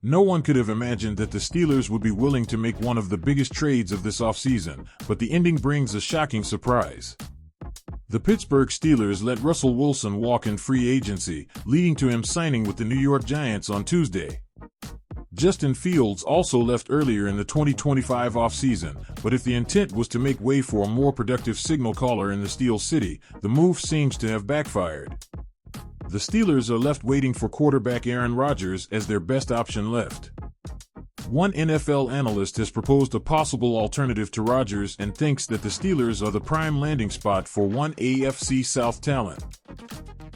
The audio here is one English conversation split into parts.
No one could have imagined that the Steelers would be willing to make one of the biggest trades of this offseason, but the ending brings a shocking surprise. The Pittsburgh Steelers let Russell Wilson walk in free agency, leading to him signing with the New York Giants on Tuesday. Justin Fields also left earlier in the 2025 offseason, but if the intent was to make way for a more productive signal caller in the Steel City, the move seems to have backfired. The Steelers are left waiting for quarterback Aaron Rodgers as their best option left. One NFL analyst has proposed a possible alternative to Rodgers and thinks that the Steelers are the prime landing spot for one AFC South talent.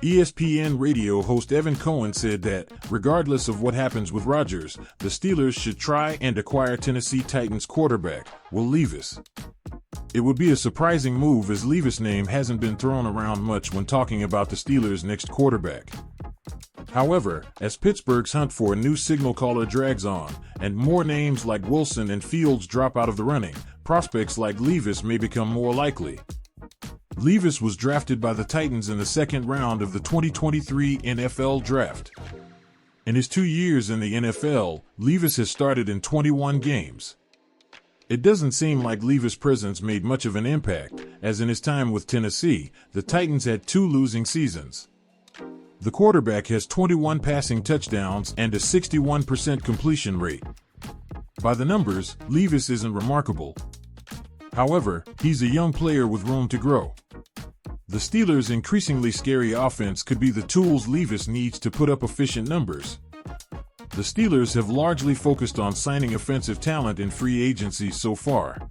ESPN radio host Evan Cohen said that, regardless of what happens with Rodgers, the Steelers should try and acquire Tennessee Titans quarterback Will Levis. It would be a surprising move as Levis' name hasn't been thrown around much when talking about the Steelers' next quarterback. However, as Pittsburgh's hunt for a new signal caller drags on, and more names like Wilson and Fields drop out of the running, prospects like Levis may become more likely. Levis was drafted by the Titans in the second round of the 2023 NFL Draft. In his 2 years in the NFL, Levis has started in 21 games. It doesn't seem like Levis' presence made much of an impact, as in his time with Tennessee, the Titans had 2 losing seasons. The quarterback has 21 passing touchdowns and a 61% completion rate. By the numbers, Levis isn't remarkable. However, he's a young player with room to grow. The Steelers' increasingly scary offense could be the tools Levis needs to put up efficient numbers. The Steelers have largely focused on signing offensive talent in free agency so far.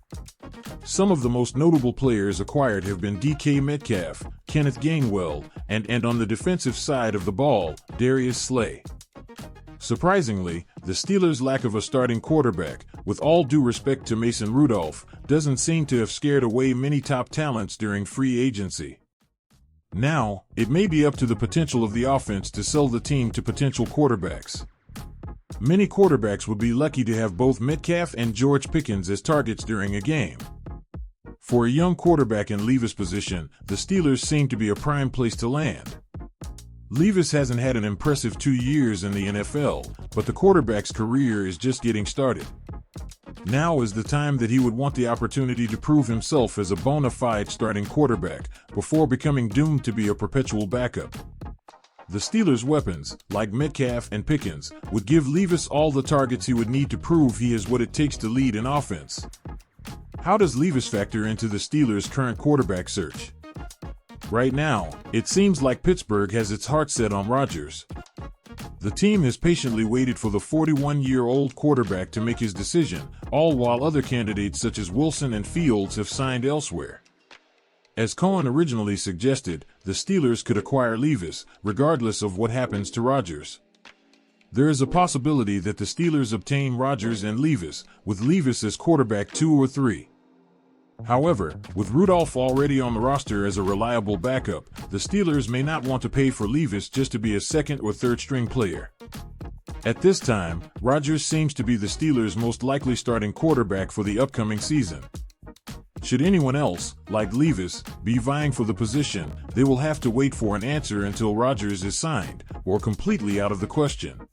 Some of the most notable players acquired have been DK Metcalf, Kenneth Gainwell, and on the defensive side of the ball, Darius Slay. Surprisingly, the Steelers' lack of a starting quarterback, with all due respect to Mason Rudolph, doesn't seem to have scared away many top talents during free agency. Now, it may be up to the potential of the offense to sell the team to potential quarterbacks. Many quarterbacks would be lucky to have both Metcalf and George Pickens as targets during a game. For a young quarterback in Levis' position, the Steelers seem to be a prime place to land. Levis hasn't had an impressive 2 years in the NFL, but the quarterback's career is just getting started. Now is the time that he would want the opportunity to prove himself as a bona fide starting quarterback, before becoming doomed to be a perpetual backup. The Steelers' weapons, like Metcalf and Pickens, would give Levis all the targets he would need to prove he has what it takes to lead an offense. How does Levis factor into the Steelers' current quarterback search? Right now, it seems like Pittsburgh has its heart set on Rodgers. The team has patiently waited for the 41-year-old quarterback to make his decision, all while other candidates such as Wilson and Fields have signed elsewhere. As Cohen originally suggested, the Steelers could acquire Levis, regardless of what happens to Rodgers. There is a possibility that the Steelers obtain Rodgers and Levis, with Levis as quarterback 2 or 3. However, with Rudolph already on the roster as a reliable backup, the Steelers may not want to pay for Levis just to be a second or third string player. At this time, Rodgers seems to be the Steelers' most likely starting quarterback for the upcoming season. Should anyone else, like Levis, be vying for the position, they will have to wait for an answer until Rodgers is signed, or completely out of the question.